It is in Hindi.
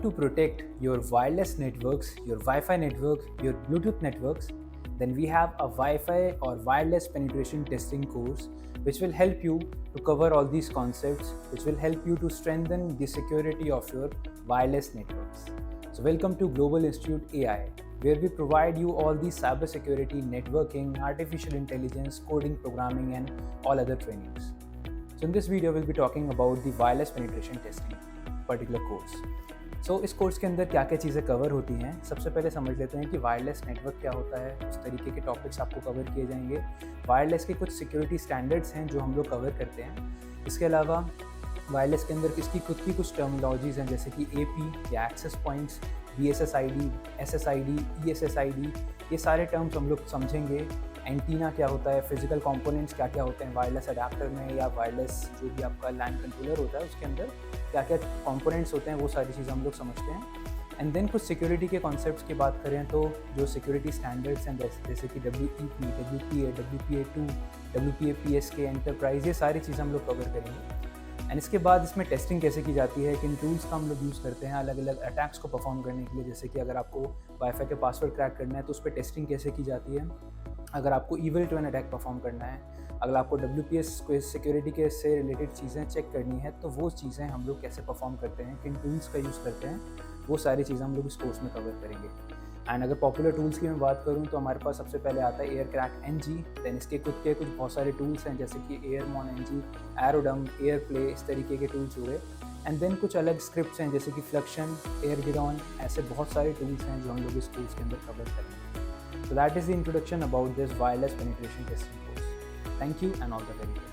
want to protect your wireless networks, your Wi-Fi network, your Bluetooth networks, then we have a Wi-Fi or wireless penetration testing course which will help you to cover all these concepts, which will help you to strengthen the security of your wireless networks. So welcome to Global Institute AI, where we provide you all these cybersecurity, networking, artificial intelligence, coding, programming and all other trainings. So in this video, we'll be talking about the wireless penetration testing particular course. सो इस कोर्स के अंदर क्या क्या चीज़ें कवर होती हैं, सबसे पहले समझ लेते हैं कि वायरलेस नेटवर्क क्या होता है। उस तरीके के टॉपिक्स आपको कवर किए जाएंगे। वायरलेस के कुछ सिक्योरिटी स्टैंडर्ड्स हैं जो हम लोग कवर करते हैं। इसके अलावा वायरलेस के अंदर इसकी खुद की कुछ टर्मिनोलॉजीज़ हैं, जैसे कि AP या access points, BSSID, SSID, ESSID, ये सारे टर्म्स हम लोग समझेंगे। एंटीना क्या होता है, फिजिकल कंपोनेंट्स क्या क्या होते हैं वायरलेस अडेप्टर में या वायरलेस जो भी आपका लैन कंट्रोलर होता है उसके अंदर क्या क्या कंपोनेंट्स होते हैं, वो सारी चीज़ें हम लोग समझते हैं। एंड देन कुछ सिक्योरिटी के कॉन्सेप्ट्स की बात करें तो जो सिक्योरिटी स्टैंडर्ड्स हैं जैसे कि WEP, WPA, WPA2, WPA PSK, enterprise, ये सारी चीज़ें हम लोग कवर करेंगे। एंड इसके बाद इसमें टेस्टिंग कैसे की जाती है, किन टूल्स का हम लोग यूज़ करते हैं अलग अलग अटैक्स को परफॉर्म करने के लिए। जैसे कि अगर आपको वाईफाई के पासवर्ड क्रैक करना है तो उस पर टेस्टिंग कैसे की जाती है। अगर आपको evil twin attack perform करना है, अगर आपको WPS को सिक्योरिटी के से रिलेटेड चीज़ें चेक करनी है, तो वो चीज़ें हम लोग कैसे परफॉर्म करते हैं, किन टूल्स का यूज़ करते हैं, वो सारी चीज़ें हम लोग इस कोर्स में कवर करेंगे। एंड अगर पॉपुलर टूल्स की मैं बात करूँ तो हमारे पास सबसे पहले आता है एयर क्रैक NG। दैन इसके खुद के कुछ बहुत सारे टूल्स हैं जैसे कि एयरमॉन NG, एरोडम, एयरप्ले, इस तरीके के टूल्स हो गए। एंड देन कुछ अलग स्क्रिप्ट्स हैं जैसे कि फ्लक्शन, एयरगिरॉन, ऐसे बहुत सारे टूल्स हैं जो हम लोग इस कोर्स के अंदर कवर करेंगे। So that is the introduction about this wireless penetration testing course. Thank you and all the very best.